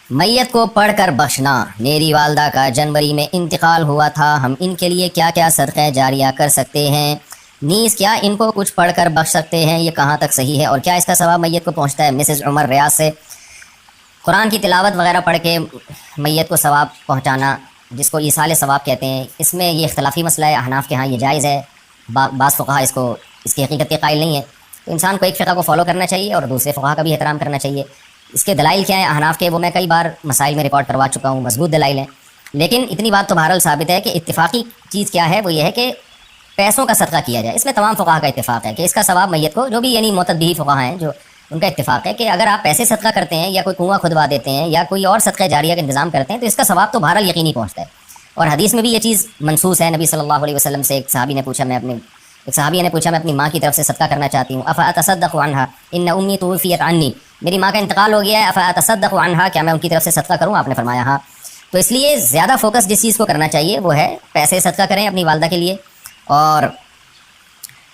میت کو پڑھ کر بخشنا۔ میری والدہ کا جنوری میں انتقال ہوا تھا، ہم ان کے لیے کیا کیا صدقہ جاریہ کر سکتے ہیں؟ نیز کیا ان کو کچھ پڑھ کر بخش سکتے ہیں؟ یہ کہاں تک صحیح ہے اور کیا اس کا ثواب میت کو پہنچتا ہے؟ مسز عمر ریاض سے۔ قرآن کی تلاوت وغیرہ پڑھ کے میت کو ثواب پہنچانا، جس کو ایصال ثواب کہتے ہیں، اس میں یہ اختلافی مسئلہ ہے۔ احناف کے ہاں یہ جائز ہے، بعض فقہا اس کی حقیقت کے قائل نہیں ہے۔ تو انسان کو ایک فقہ کو فالو کرنا چاہیے اور دوسرے فقہا کا بھی احترام کرنا چاہیے۔ اس کے دلائل کیا ہیں احناف کے، وہ میں کئی بار مسائل میں ریکارڈ کروا چکا ہوں، مضبوط دلائل ہیں۔ لیکن اتنی بات تو بہرحال ثابت ہے کہ اتفاقی چیز کیا ہے، وہ یہ ہے کہ پیسوں کا صدقہ کیا جائے۔ اس میں تمام فقہا کا اتفاق ہے کہ اس کا ثواب میت کو، جو بھی یعنی معتدی فقہا ہیں جو ان کا اتفاق ہے کہ اگر آپ پیسے صدقہ کرتے ہیں یا کوئی کنواں کھدوا دیتے ہیں یا کوئی اور صدقہ جاریہ کا انتظام کرتے ہیں تو اس کا ثواب تو بہرحال یقینی پہنچتا ہے۔ اور حدیث میں بھی یہ چیز منصوص ہے۔ نبی صلی اللہ علیہ وسلم سے ایک صحابیہ نے پوچھا میں اپنی ماں کی طرف سے صدقہ کرنا چاہتی ہوں، افاتصدق عنہا ان امی توفیت عنی، میری ماں کا انتقال ہو گیا ہے، افاتصدق عنہا، کیا میں ان کی طرف سے صدقہ کروں؟ آپ نے فرمایا ہاں۔ تو اس لیے زیادہ فوکس جس چیز کو کرنا چاہیے وہ ہے پیسے صدقہ کریں اپنی والدہ کے لیے،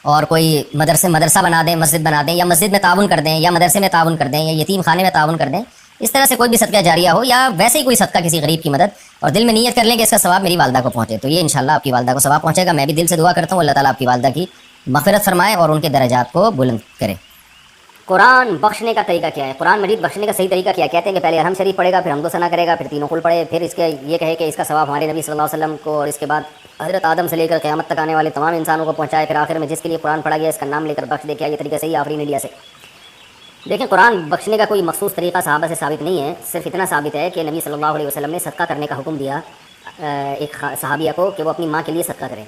اور کوئی مدرسہ بنا دیں، مسجد بنا دیں، یا مسجد میں تعاون کر دیں، یا مدرسے میں تعاون کر دیں، یا یتیم خانے میں تعاون کر دیں۔ اس طرح سے کوئی بھی صدقہ جاریہ ہو یا ویسے ہی کوئی صدقہ کسی غریب کی مدد، اور دل میں نیت کر لیں کہ اس کا ثواب میری والدہ کو پہنچے، تو یہ انشاءاللہ آپ کی والدہ کو ثواب پہنچے گا۔ میں بھی دل سے دعا کرتا ہوں اللہ تعالیٰ آپ کی والدہ کی مغفرت فرمائے اور ان کے درجات کو بلند کرے۔ قرآن بخشنے کا طریقہ کیا ہے؟ قرآن مجید بخشنے کا صحیح طریقہ کیا ہے؟ کہتے ہیں کہ پہلے ارحم شریف پڑھے گا، پھر حمد و ثنا کرے گا، پھر تینوں قل پڑھے، پھر اس کے یہ کہے کہ اس کا ثواب ہمارے نبی صلی اللہ علیہ وسلم کو اور اس کے بعد حضرت آدم سے لے کر قیامت تک آنے والے تمام انسانوں کو پہنچائے، پھر آخر میں جس کے لیے قرآن پڑھا گیا اس کا نام لے کر بخش دے۔ کیا یہ طریقہ صحیح ہے آفرین انڈیا سے؟ لیکن قرآن بخشنے کا کوئی مخصوص طریقہ صحابہ سے ثابت نہیں ہے، صرف اتنا ثابت ہے کہ نبی صلی اللہ علیہ وسلم نے صدقہ کرنے کا حکم دیا ایک صحابیہ کو کہ وہ اپنی ماں کے لیے صدقہ کرے۔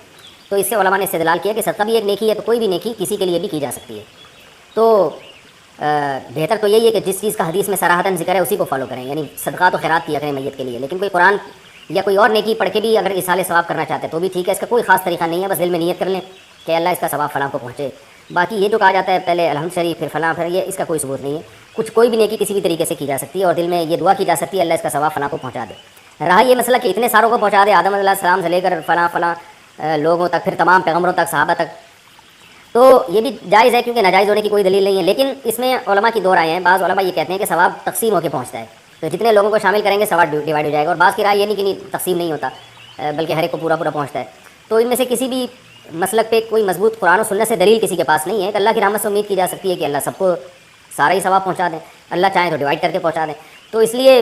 تو اس سے علماء نے استدلال کیا کہ صدقہ بھی ایک نیکی ہے، تو کوئی بھی نیکی کسی کے لیے بھی کی جا سکتی ہے۔ تو بہتر تو یہی ہے کہ جس چیز کا حدیث میں صراحتاً ذکر ہے اسی کو فالو کریں، یعنی صدقات و خیرات کیا کریں میت کے لیے۔ لیکن کوئی قرآن یا کوئی اور نیکی پڑھ کے بھی اگر ایصال ثواب کرنا چاہتے ہیں تو بھی ٹھیک ہے، اس کا کوئی خاص طریقہ نہیں ہے، بس دل میں نیت کر لیں کہ اللہ اس کا ثواب فلاں کو پہنچے۔ باقی یہ جو کہا جاتا ہے پہلے الحمد شریف پھر فلاں، پھر یہ اس کا کوئی ثبوت نہیں ہے۔ کوئی بھی نیکی کسی بھی طریقے سے کی جا سکتی ہے اور دل میں یہ دعا کی جا سکتی ہے اللہ اس کا ثواب فلاں کو پہنچا دے۔ رہا یہ مسئلہ کہ اتنے ساروں کو پہنچا دے، آدم علیہ السلام سے لے کر فلاں لوگوں تک، پھر تمام پیغمبروں تک، صحابہ تک، تو یہ بھی جائز ہے کیونکہ ناجائز ہونے کی کوئی دلیل نہیں ہے۔ لیکن اس میں علماء کی دو رائے ہیں۔ بعض علماء یہ کہتے ہیں کہ ثواب تقسیم ہو کے پہنچتا ہے، تو جتنے لوگوں کو شامل کریں گے ثواب ڈیوائڈ ہو جائے گا، اور بعض کی رائے یہ نہیں کہ تقسیم نہیں ہوتا بلکہ ہر ایک کو پورا پہنچتا ہے۔ تو ان میں سے کسی بھی مسلک پہ کوئی مضبوط قرآن و سنت سے دلیل کسی کے پاس نہیں ہے کہ اللہ کی رحمت سے امید کی جا سکتی ہے کہ اللہ سب کو سارا ہی ثواب پہنچا دیں، اللہ چاہیں تو ڈیوائڈ کر کے پہنچا دیں۔ تو اس لیے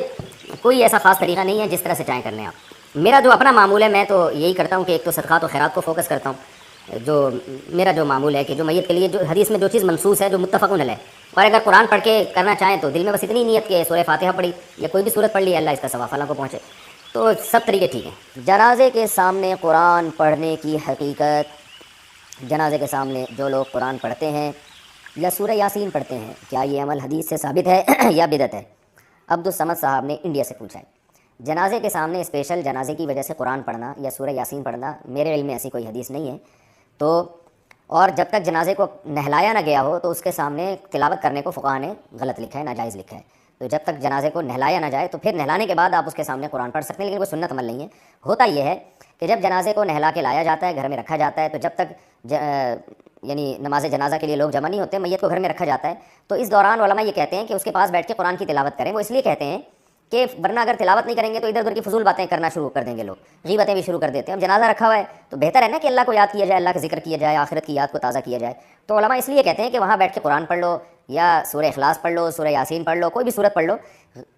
کوئی ایسا خاص طریقہ نہیں ہے جس طرح سے چاہیں کر لیں آپ۔ میرا جو اپنا معمول ہے، میں تو یہی کرتا ہوں کہ ایک تو صدقات و خیرات کو فوکس کرتا ہوں، جو میرا جو معمول ہے کہ جو میت کے لیے جو حدیث میں جو چیز منصوص ہے، جو متفق علیہ، اور اگر قرآن پڑھ کے کرنا چاہیں تو دل میں بس اتنی نیت کہ سورہ فاتحہ پڑھی یا کوئی بھی سورت پڑھ لی، اللہ اس کا ثواب فلاں کو پہنچے، تو سب طریقے ٹھیک ہیں۔ جنازے کے سامنے قرآن پڑھنے کی حقیقت۔ جنازے کے سامنے جو لوگ قرآن پڑھتے ہیں یا سورہ یاسین پڑھتے ہیں، کیا یہ عمل حدیث سے ثابت ہے یا بدعت ہے؟ عبدالصمد صاحب نے انڈیا سے پوچھا ہے۔ جنازے کے سامنے اسپیشل جنازے کی وجہ سے قرآن پڑھنا یا سورہ یاسین پڑھنا میرے علم میں ایسی کوئی حدیث نہیں ہے، تو اور جب تک جنازے کو نہلایا نہ گیا ہو تو اس کے سامنے تلاوت کرنے کو فقہا نے غلط لکھا ہے، ناجائز لکھا ہے۔ تو جب تک جنازے کو نہلایا نہ جائے تو پھر نہلانے کے بعد آپ اس کے سامنے قرآن پڑھ سکتے ہیں، لیکن کوئی سنت عمل نہیں ہے۔ ہوتا یہ ہے کہ جب جنازے کو نہلا کے لایا جاتا ہے، گھر میں رکھا جاتا ہے، تو جب تک یعنی نماز جنازہ کے لیے لوگ جمع نہیں ہوتے، میت کو گھر میں رکھا جاتا ہے، تو اس دوران علماء یہ کہتے ہیں کہ اس کے پاس بیٹھ کے قرآن کی تلاوت کریں۔ وہ اس لیے کہتے ہیں کہ ورنہ اگر تلاوت نہیں کریں گے تو ادھر ادھر کی فضول باتیں کرنا شروع کر دیں گے، لوگ غیبتیں بھی شروع کر دیتے ہیں۔ اب جنازہ رکھا ہوا ہے تو بہتر ہے نا کہ اللہ کو یاد کیا جائے، اللہ کا ذکر کیا جائے، آخرت کی یاد کو تازہ کیا جائے۔ تو علماء اس لیے کہتے ہیں کہ وہاں بیٹھ کے قرآن پڑھ لو یا سورہ اخلاص پڑھ لو، سورہ یاسین پڑھ لو، کوئی بھی سورت پڑھ لو،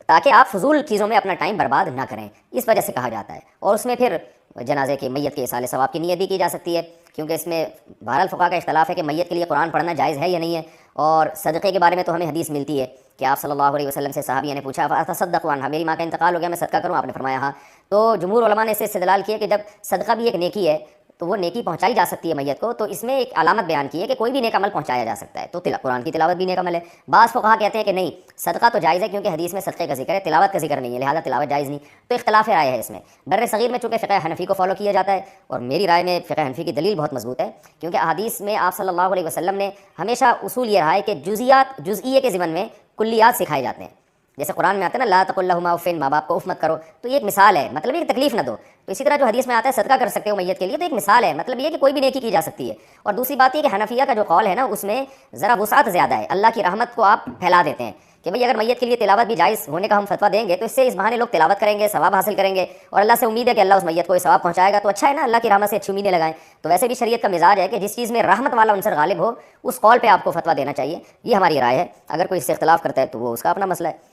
تاکہ آپ فضول چیزوں میں اپنا ٹائم برباد نہ کریں، اس وجہ سے کہا جاتا ہے۔ اور اس میں پھر جنازے کے میت کے ایصال ثواب کی نیت بھی کی جا سکتی ہے، کیونکہ اس میں بہرحال فقہا کا اختلاف ہے کہ میت کے لیے قرآن پڑھنا جائز ہے یا نہیں ہے۔ اور صدقے کے بارے میں تو ہمیں حدیث ملتی ہے کہ آپ صلی اللہ علیہ وسلم سے صحابیہ نے پوچھا فاتصدق عنہا، میری ماں کا انتقال ہو گیا، میں صدقہ کروں؟ آپ نے فرمایا ہاں۔ تو جمہور علماء نے اس سے استدلال کیا کہ جب صدقہ بھی ایک نیکی ہے تو وہ نیکی پہنچائی جا سکتی ہے میت کو، تو اس میں ایک علامت بیان کی ہے کہ کوئی بھی نیک عمل پہنچایا جا سکتا ہے، تو قرآن کی تلاوت بھی نیک عمل ہے۔ بعض فقہا کہتے ہیں کہ نہیں، صدقہ تو جائز ہے کیونکہ حدیث میں صدقے کا ذکر ہے، تلاوت کا ذکر نہیں ہے، لہٰذا تلاوت جائز نہیں۔ تو اختلاف رائے ہے اس میں۔ بر صغیر میں چونکہ فقہ حنفی کو فالو کیا جاتا ہے، اور میری رائے میں فقہ حنفی کی دلیل بہت مضبوط ہے، کیونکہ احادیث میں آپ صلی اللہ علیہ وسلم نے ہمیشہ اصول یہ رہا ہے کہ جزئیے کے ضمن میں کلیات سکھائے جاتے ہیں۔ جیسے قرآن میں آتا ہے نا لا تقل لہما اف، ماں باپ کو اف مت کرو، تو یہ ایک مثال ہے، مطلب یہ کہ تکلیف نہ دو۔ تو اسی طرح جو حدیث میں آتا ہے صدقہ کر سکتے ہو میت کے لیے، تو ایک مثال ہے، مطلب یہ کہ کوئی بھی نیکی کی جا سکتی ہے۔ اور دوسری بات یہ کہ حنفیہ کا جو قول ہے نا، اس میں ذرا وسعت زیادہ ہے، اللہ کی رحمت کو آپ پھیلا دیتے ہیں کہ بھئی اگر میت کے لیے تلاوت بھی جائز ہونے کا ہم فتویٰ دیں گے تو اس سے اس بہانے لوگ تلاوت کریں گے، ثواب حاصل کریں گے، اور اللہ سے امید ہے کہ اللہ اس میت کو ثواب پہنچائے گا، تو اچھا ہے نا، اللہ کی رحمت سے اچھی امیدیں لگائیں۔ تو ویسے بھی شریعت کا مزاج ہے کہ جس چیز میں رحمت والا عنصر غالب ہو اس قول پہ آپ کو فتویٰ دینا چاہیے، یہ ہماری رائے ہے۔ اگر کوئی اس سے اختلاف کرتا ہے تو وہ اس کا اپنا مسئلہ ہے۔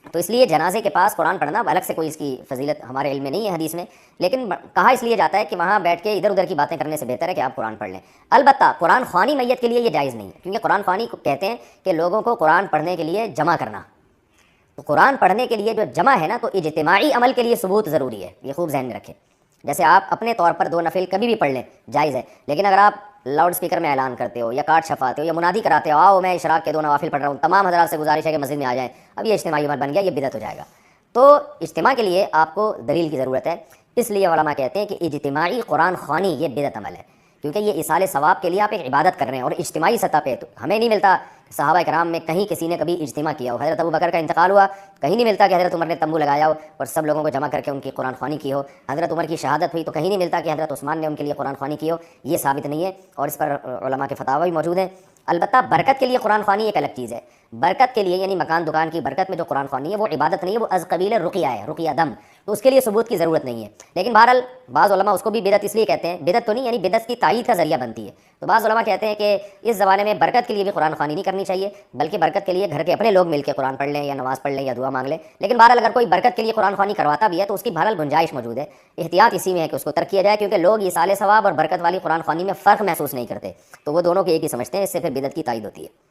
تو اس لیے جنازے کے پاس قرآن پڑھنا الگ سے کوئی اس کی فضیلت ہمارے علم میں نہیں ہے حدیث میں، لیکن کہا اس لیے جاتا ہے کہ وہاں بیٹھ کے ادھر ادھر کی باتیں کرنے سے بہتر ہے کہ آپ قرآن پڑھ لیں۔ البتہ قرآن خوانی میت کے لیے یہ جائز نہیں ہے، کیونکہ قرآن خوانی کو کہتے ہیں کہ لوگوں کو قرآن پڑھنے کے لیے جمع کرنا۔ تو قرآن پڑھنے کے لیے جو جمع ہے نا، تو اجتماعی عمل کے لیے ثبوت ضروری ہے، یہ خوب ذہن میں رکھیں۔ جیسے آپ اپنے طور پر 2 نفل کبھی بھی پڑھ لیں جائز ہے، لیکن اگر آپ لاؤڈ اسپیکر میں اعلان کرتے ہو یا کارڈ چھپاتے ہو یا منادی کراتے ہو، آؤ میں اشراق کے 2 نوافل پڑھ رہا ہوں، تمام حضرات سے گزارش ہے کہ مسجد میں آ جائیں، اب یہ اجتماعی عمل بن گیا، یہ بدعت ہو جائے گا۔ تو اجتماع کے لیے آپ کو دلیل کی ضرورت ہے، اس لیے علماء کہتے ہیں کہ اجتماعی قرآن خوانی یہ بدعت عمل ہے، کیونکہ یہ ایصال ثواب کے لیے آپ ایک عبادت کر رہے ہیں، اور اجتماعی سطح پہ تو ہمیں نہیں ملتا صحابہ کرام میں کہیں کسی نے کبھی اجتماع کیا ہو۔ حضرت ابو بکر کا انتقال ہوا، کہیں نہیں ملتا کہ حضرت عمر نے تمبو لگایا ہو اور سب لوگوں کو جمع کر کے ان کی قرآن خوانی کی ہو۔ حضرت عمر کی شہادت ہوئی تو کہیں نہیں ملتا کہ حضرت عثمان نے ان کے لیے قرآن خوانی کی ہو، یہ ثابت نہیں ہے، اور اس پر علماء کے فتاوی بھی موجود ہیں۔ البتہ برکت کے لیے قرآن خوانی ایک الگ چیز ہے، برکت کے لیے یعنی مکان دکان کی برکت میں جو قرآن خوانی ہے وہ عبادت نہیں ہے، وہ از قبیل رقیہ ہے، رقیہ دم، تو اس کے لیے ثبوت کی ضرورت نہیں ہے۔ لیکن بہرحال بعض علماء اس کو بھی بدعت اس لیے کہتے ہیں، بدعت تو نہیں یعنی بدعت کی تائید کا ذریعہ بنتی ہے، تو بعض علماء کہتے ہیں کہ اس زمانے میں برکت کے لیے بھی قرآن خوانی نہیں کرنی چاہیے، بلکہ برکت کے لیے گھر کے اپنے لوگ مل کے قرآن پڑھ لیں یا نماز پڑھ لیں یا دعا مانگ لیں۔ لیکن بہرحال اگر کوئی برکت کے لیے قرآن خوانی کرواتا بھی ہے تو اس کی بہرحال گنجائش موجود ہے، احتیاط اسی میں ہے کہ اس کو ترک کیا جائے، کیونکہ لوگ ایصال ثواب اور برکت والی قرآن خوانی میں فرق محسوس نہیں کرتے، تو وہ دونوں کو ایک ہی سمجھتے ہیں، اس سے پھر بدعت کی تائید ہوتی ہے۔